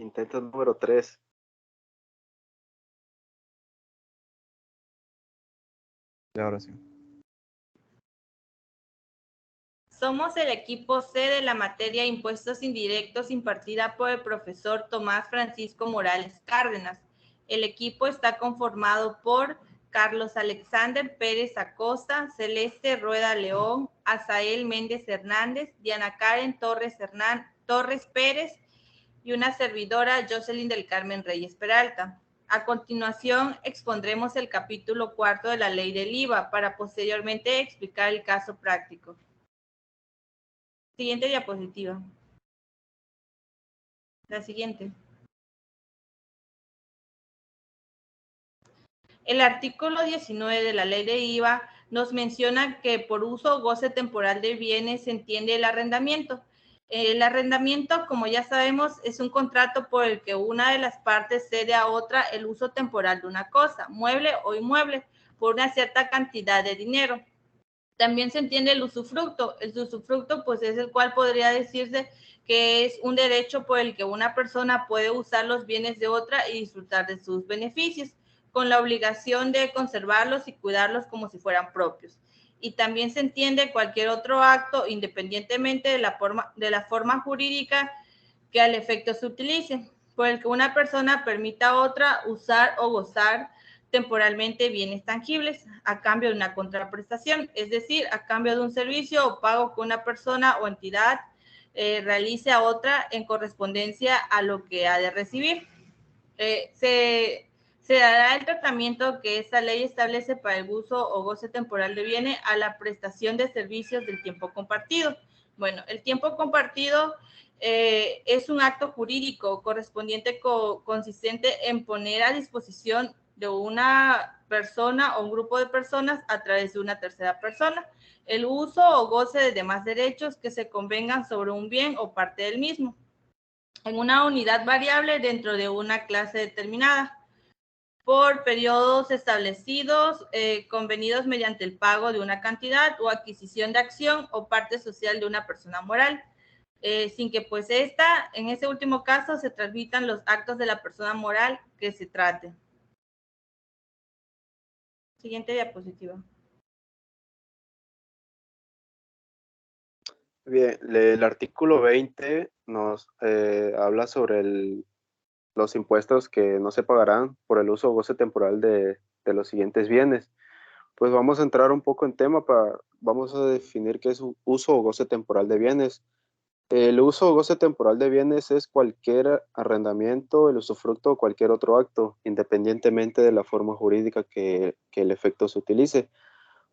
Intento número 3. Y ahora sí. Somos el equipo C de la materia Impuestos Indirectos impartida por el profesor Tomás Francisco Morales Cárdenas. El equipo está conformado por Carlos Alexander Pérez Acosta, Celeste Rueda León, Azael Méndez Hernández, Diana Karen Torres Pérez y una servidora, Jocelyn del Carmen Reyes Peralta. A continuación, expondremos el capítulo 4 de la ley del IVA para posteriormente explicar el caso práctico. Siguiente diapositiva. La siguiente. El artículo 19 de la ley de IVA nos menciona que por uso o goce temporal de bienes se entiende el arrendamiento. El arrendamiento, como ya sabemos, es un contrato por el que una de las partes cede a otra el uso temporal de una cosa, mueble o inmueble, por una cierta cantidad de dinero. También se entiende el usufructo. El usufructo, pues, es el cual podría decirse que es un derecho por el que una persona puede usar los bienes de otra y disfrutar de sus beneficios, con la obligación de conservarlos y cuidarlos como si fueran propios. Y también se entiende cualquier otro acto, independientemente de la forma jurídica que al efecto se utilice, por el que una persona permita a otra usar o gozar temporalmente bienes tangibles a cambio de una contraprestación, es decir, a cambio de un servicio o pago que una persona o entidad realice a otra en correspondencia a lo que ha de recibir. Se dará el tratamiento que esta ley establece para el uso o goce temporal de bienes a la prestación de servicios del tiempo compartido. Bueno, el tiempo compartido es un acto jurídico correspondiente consistente en poner a disposición de una persona o un grupo de personas a través de una tercera persona el uso o goce de demás derechos que se convengan sobre un bien o parte del mismo en una unidad variable dentro de una clase determinada por periodos establecidos, convenidos mediante el pago de una cantidad o adquisición de acción o parte social de una persona moral, sin que pues en ese último caso se transmitan los actos de la persona moral que se trate. Siguiente diapositiva. Bien, el artículo 20 nos habla sobre los impuestos que no se pagarán por el uso o goce temporal de los siguientes bienes. Pues vamos a entrar un poco en tema, vamos a definir qué es uso o goce temporal de bienes. El uso o goce temporal de bienes es cualquier arrendamiento, el usufructo o cualquier otro acto, independientemente de la forma jurídica que el efecto se utilice,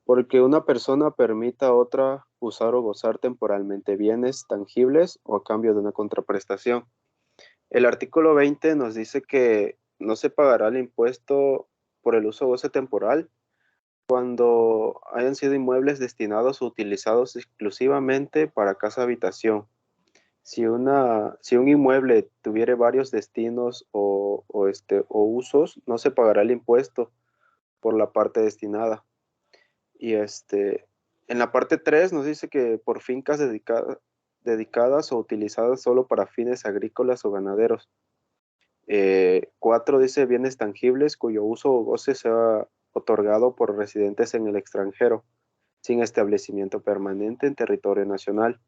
porque una persona permita a otra usar o gozar temporalmente bienes tangibles o a cambio de una contraprestación. El artículo 20 nos dice que no se pagará el impuesto por el uso o goce temporal cuando hayan sido inmuebles destinados o utilizados exclusivamente para casa habitación. Si un inmueble tuviere varios destinos o usos, no se pagará el impuesto por la parte destinada. Y en la parte 3 nos dice que por fincas dedicadas o utilizadas solo para fines agrícolas o ganaderos. 4 dice bienes tangibles cuyo uso o goce sea otorgado por residentes en el extranjero, sin establecimiento permanente en territorio nacional.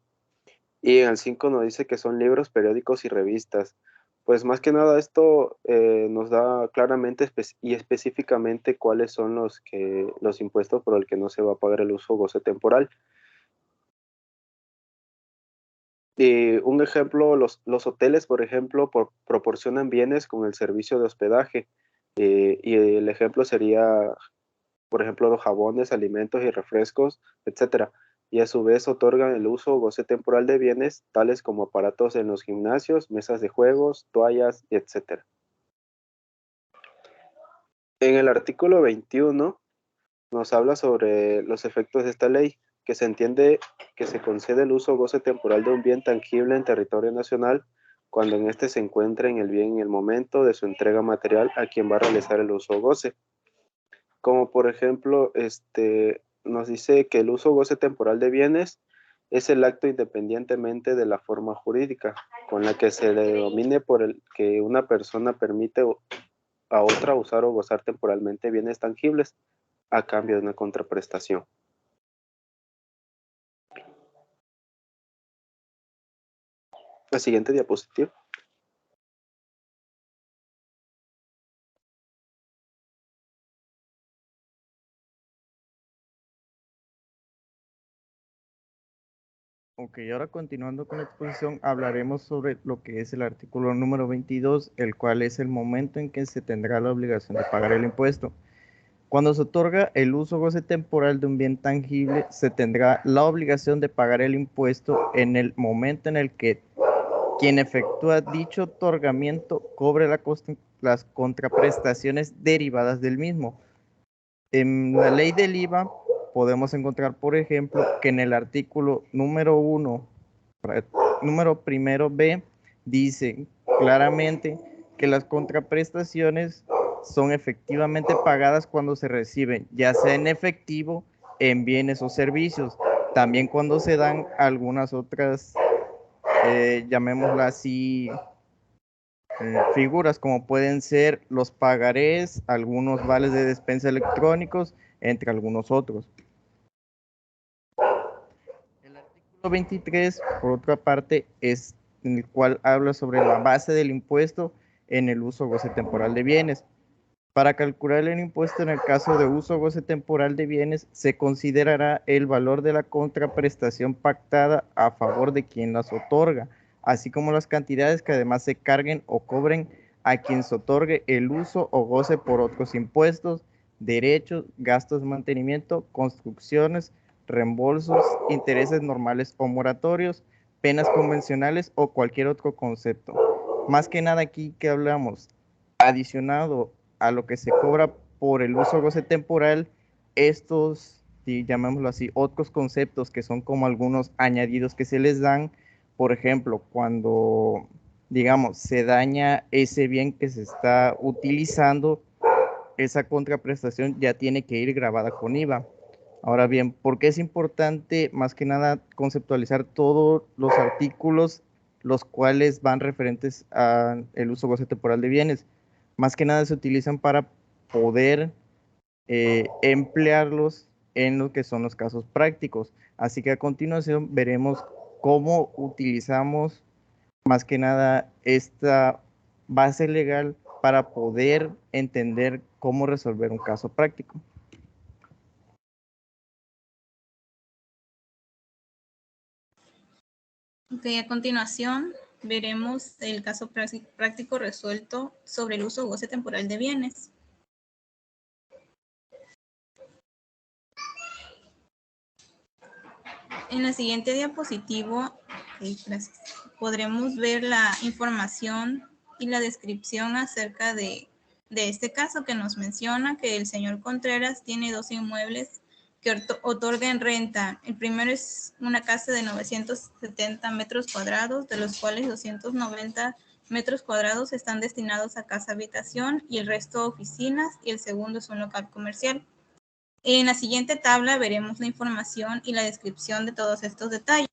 Y en el 5 nos dice que son libros, periódicos y revistas. Pues más que nada esto nos da claramente y específicamente cuáles son los impuestos por el que no se va a pagar el uso o goce temporal. Y un ejemplo, los hoteles, por ejemplo, proporcionan bienes con el servicio de hospedaje. Y el ejemplo sería, por ejemplo, los jabones, alimentos y refrescos, etcétera. Y a su vez otorgan el uso o goce temporal de bienes, tales como aparatos en los gimnasios, mesas de juegos, toallas, etcétera. En el artículo 21 nos habla sobre los efectos de esta ley, que se entiende que se concede el uso o goce temporal de un bien tangible en territorio nacional cuando en este se encuentra en el bien en el momento de su entrega material a quien va a realizar el uso o goce. Como por ejemplo, nos dice que el uso o goce temporal de bienes es el acto independientemente de la forma jurídica, con la que se denomine por el que una persona permite a otra usar o gozar temporalmente bienes tangibles a cambio de una contraprestación. La siguiente diapositiva. Ok, ahora continuando con la exposición, hablaremos sobre lo que es el artículo número 22, el cual es el momento en que se tendrá la obligación de pagar el impuesto. Cuando se otorga el uso o goce temporal de un bien tangible, se tendrá la obligación de pagar el impuesto en el momento en el que quien efectúa dicho otorgamiento cobre las contraprestaciones derivadas del mismo. En la ley del IVA podemos encontrar, por ejemplo, que en el artículo número 1, número primero B, dice claramente que las contraprestaciones son efectivamente pagadas cuando se reciben, ya sea en efectivo, en bienes o servicios. También cuando se dan algunas otras, llamémoslas así, figuras como pueden ser los pagarés, algunos vales de despensa electrónicos, entre algunos otros. El artículo 23, por otra parte, es en el cual habla sobre la base del impuesto en el uso o goce temporal de bienes. Para calcular el impuesto en el caso de uso o goce temporal de bienes, se considerará el valor de la contraprestación pactada a favor de quien las otorga, así como las cantidades que además se carguen o cobren a quien se otorgue el uso o goce por otros impuestos, derechos, gastos de mantenimiento, construcciones, reembolsos, intereses normales o moratorios, penas convencionales o cualquier otro concepto. Más que nada aquí que hablamos, adicionado a lo que se cobra por el uso o goce temporal, estos, si llamémoslo así, otros conceptos que son como algunos añadidos que se les dan, por ejemplo, cuando, digamos, se daña ese bien que se está utilizando, esa contraprestación ya tiene que ir grabada con IVA. Ahora bien, ¿por qué es importante más que nada conceptualizar todos los artículos los cuales van referentes al uso o goce temporal de bienes? Más que nada se utilizan para poder emplearlos en lo que son los casos prácticos. Así que a continuación veremos cómo utilizamos más que nada esta base legal para poder entender cómo resolver un caso práctico. Ok, a continuación veremos el caso práctico resuelto sobre el uso o goce temporal de bienes. En la siguiente diapositiva podremos ver la información y la descripción acerca de este caso que nos menciona que el señor Contreras tiene dos inmuebles que otorgan renta. El primero es una casa de 970 metros cuadrados, de los cuales 290 metros cuadrados están destinados a casa habitación y el resto oficinas, y el segundo es un local comercial. En la siguiente tabla veremos la información y la descripción de todos estos detalles.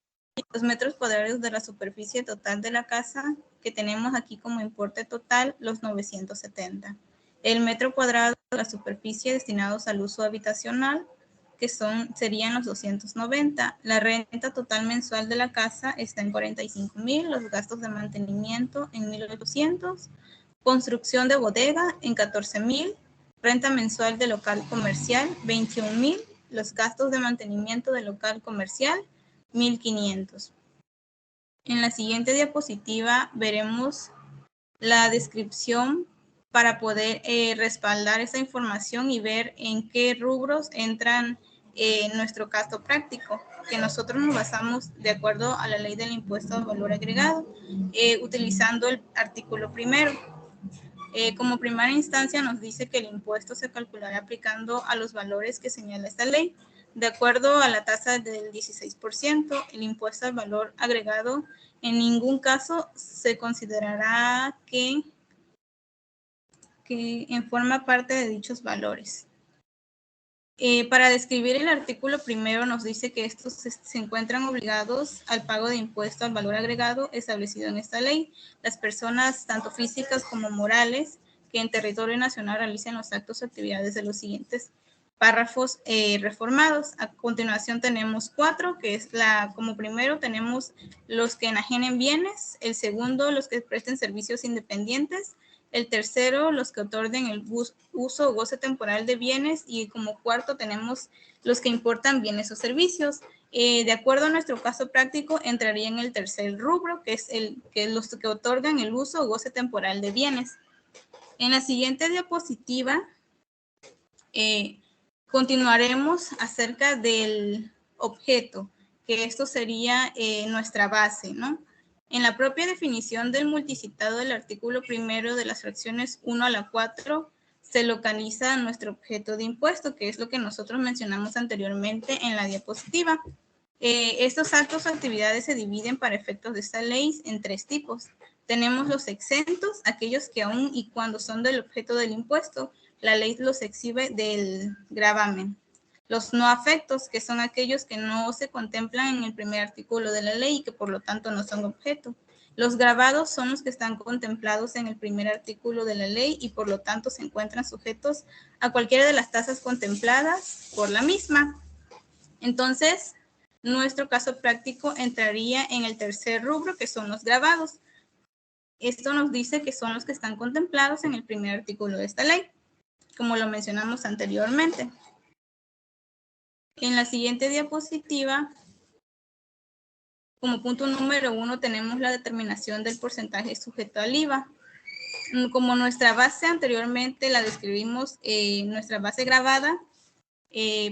Los metros cuadrados de la superficie total de la casa, que tenemos aquí como importe total, los 970. El metro cuadrado de la superficie destinados al uso habitacional, que serían los 290. La renta total mensual de la casa está en 45,000, los gastos de mantenimiento en 1,800, construcción de bodega en 14,000, renta mensual de local comercial 21,000, los gastos de mantenimiento del local comercial 1,500. En la siguiente diapositiva veremos la descripción para poder respaldar esa información y ver en qué rubros entran nuestro caso práctico, que nosotros nos basamos de acuerdo a la ley del impuesto al valor agregado, utilizando el artículo primero. Como primera instancia nos dice que el impuesto se calculará aplicando a los valores que señala esta ley. De acuerdo a la tasa del 16%, el impuesto al valor agregado en ningún caso se considerará que forma parte de dichos valores. Para describir el artículo primero nos dice que estos se encuentran obligados al pago de impuesto al valor agregado establecido en esta ley. Las personas, tanto físicas como morales, que en territorio nacional realicen los actos o actividades de los siguientes párrafos reformados. A continuación tenemos 4, que es como primero tenemos los que enajenen bienes, el segundo, los que presten servicios independientes, el tercero, los que otorguen el uso o goce temporal de bienes, y como cuarto tenemos los que importan bienes o servicios. De acuerdo a nuestro caso práctico, entraría en el tercer rubro, que es los que otorgan el uso o goce temporal de bienes. En la siguiente diapositiva continuaremos acerca del objeto, que esto sería nuestra base, ¿no? En la propia definición del multicitado del artículo primero de las fracciones 1 a la 4, se localiza nuestro objeto de impuesto, que es lo que nosotros mencionamos anteriormente en la diapositiva. Estos actos o actividades se dividen para efectos de esta ley en 3 tipos. Tenemos los exentos, aquellos que aún y cuando son del objeto del impuesto, la ley los exhibe del gravamen. Los no afectos, que son aquellos que no se contemplan en el primer artículo de la ley y que por lo tanto no son objeto. Los gravados son los que están contemplados en el primer artículo de la ley y por lo tanto se encuentran sujetos a cualquiera de las tasas contempladas por la misma. Entonces, nuestro caso práctico entraría en el tercer rubro, que son los gravados. Esto nos dice que son los que están contemplados en el primer artículo de esta ley, como lo mencionamos anteriormente. En la siguiente diapositiva, como punto número 1, tenemos la determinación del porcentaje sujeto al IVA. Como nuestra base anteriormente la describimos, nuestra base grabada,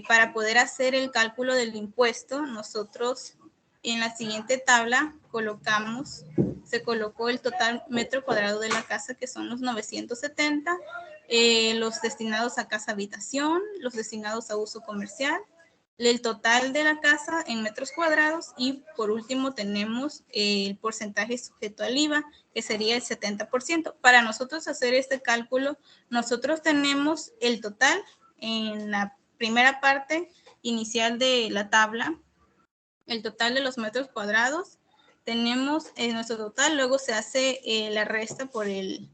para poder hacer el cálculo del impuesto, nosotros en la siguiente tabla se colocó el total metro cuadrado de la casa, que son los 970, los destinados a casa habitación, los destinados a uso comercial, el total de la casa en metros cuadrados, y por último tenemos el porcentaje sujeto al IVA, que sería el 70%. Para nosotros hacer este cálculo, nosotros tenemos el total en la primera parte inicial de la tabla, el total de los metros cuadrados, tenemos nuestro total, luego se hace la resta por el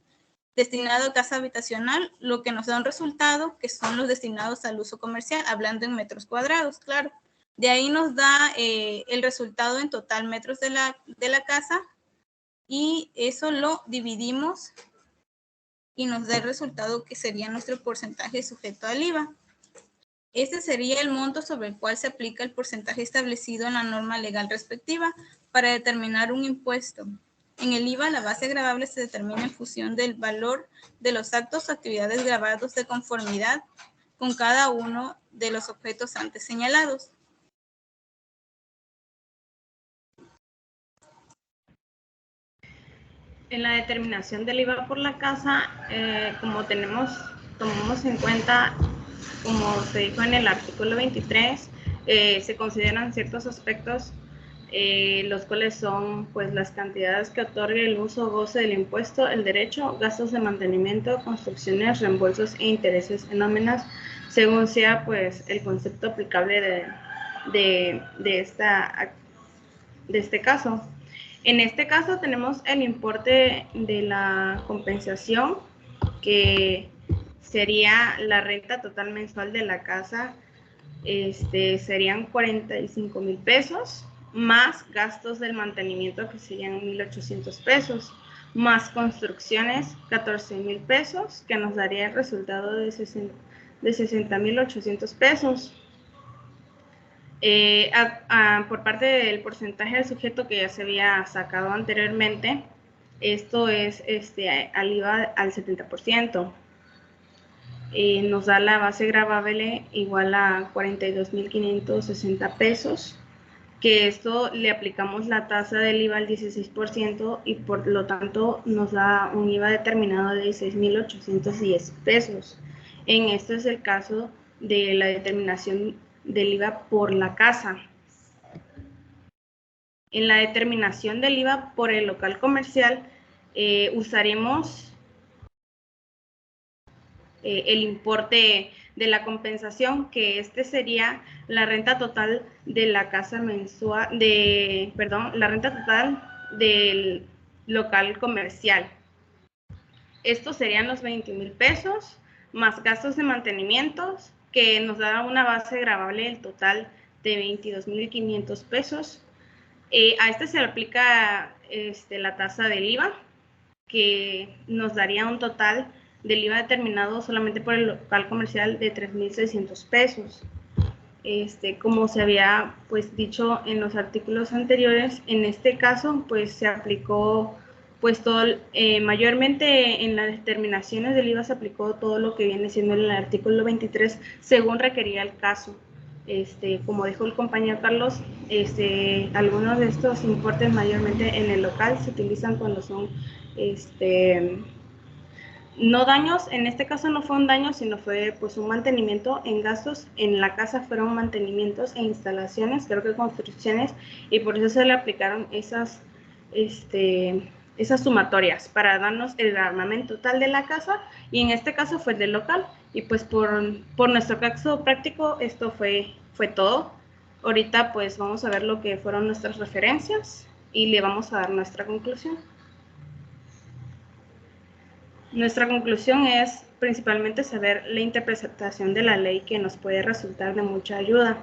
destinado a casa habitacional, lo que nos da un resultado que son los destinados al uso comercial, hablando en metros cuadrados, claro. De ahí nos da el resultado en total metros de la casa, y eso lo dividimos y nos da el resultado que sería nuestro porcentaje sujeto al IVA. Este sería el monto sobre el cual se aplica el porcentaje establecido en la norma legal respectiva para determinar un impuesto. En el IVA, la base gravable se determina en función del valor de los actos o actividades gravados de conformidad con cada uno de los objetos antes señalados. En la determinación del IVA por la casa, como tomamos en cuenta, como se dijo en el artículo 23, se consideran ciertos aspectos, los cuales son pues las cantidades que otorgue el uso o goce del impuesto, el derecho, gastos de mantenimiento, construcciones, reembolsos e intereses en nóminas, según sea pues el concepto aplicable de este caso. En este caso tenemos el importe de la compensación, que sería la renta total mensual de la casa, serían 45,000 pesos, más gastos del mantenimiento, que serían 1,800 pesos, más construcciones, 14,000 pesos, que nos daría el resultado de 60,800 pesos. Por parte del porcentaje del sujeto que ya se había sacado anteriormente, esto es al IVA al 70%. Nos da la base gravable igual a 42,560 pesos, que esto le aplicamos la tasa del IVA al 16% y por lo tanto nos da un IVA determinado de 16,810 pesos. Esto es el caso de la determinación del IVA por la casa. En la determinación del IVA por el local comercial, usaremos el importe de la compensación, que este sería la renta total de la casa mensual, la renta total del local comercial. Estos serían los 20,000 pesos, más gastos de mantenimiento, que nos da una base gravable del total de 22,500 pesos. A este se le aplica la tasa del IVA, que nos daría un total del IVA determinado solamente por el local comercial de 3,600 pesos. Como se había pues dicho en los artículos anteriores, en este caso pues se aplicó pues todo, mayormente en las determinaciones del IVA se aplicó todo lo que viene siendo el artículo 23 según requería el caso. Como dijo el compañero Carlos, algunos de estos importes mayormente en el local se utilizan cuando son no daños. En este caso no fue un daño, sino fue pues un mantenimiento en gastos. En la casa fueron mantenimientos e instalaciones, creo que construcciones, y por eso se le aplicaron esas sumatorias para darnos el armamento total de la casa, y en este caso fue del local. Y pues por nuestro caso práctico esto fue todo. Ahorita pues vamos a ver lo que fueron nuestras referencias y le vamos a dar nuestra conclusión. Nuestra conclusión es principalmente saber la interpretación de la ley, que nos puede resultar de mucha ayuda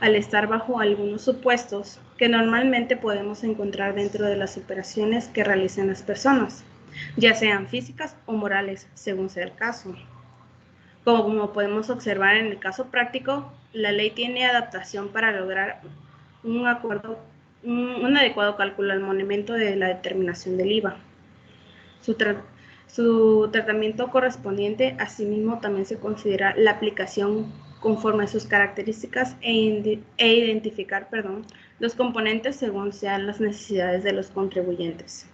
al estar bajo algunos supuestos que normalmente podemos encontrar dentro de las operaciones que realicen las personas, ya sean físicas o morales, según sea el caso. Como podemos observar en el caso práctico, la ley tiene adaptación para lograr un adecuado cálculo al momento de la determinación del IVA. Su tratamiento correspondiente, asimismo, también se considera la aplicación conforme a sus características e identificar los componentes según sean las necesidades de los contribuyentes.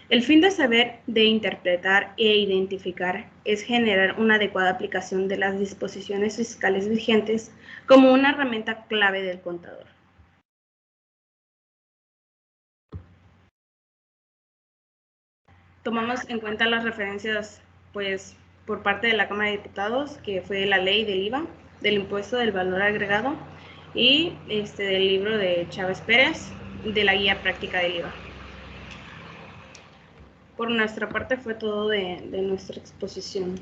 El fin de saber, de interpretar e identificar es generar una adecuada aplicación de las disposiciones fiscales vigentes como una herramienta clave del contador. Tomamos en cuenta las referencias pues por parte de la Cámara de Diputados, que fue la ley del IVA, del impuesto del valor agregado, y del libro de Chávez Pérez, de la guía práctica del IVA. Por nuestra parte fue todo de nuestra exposición.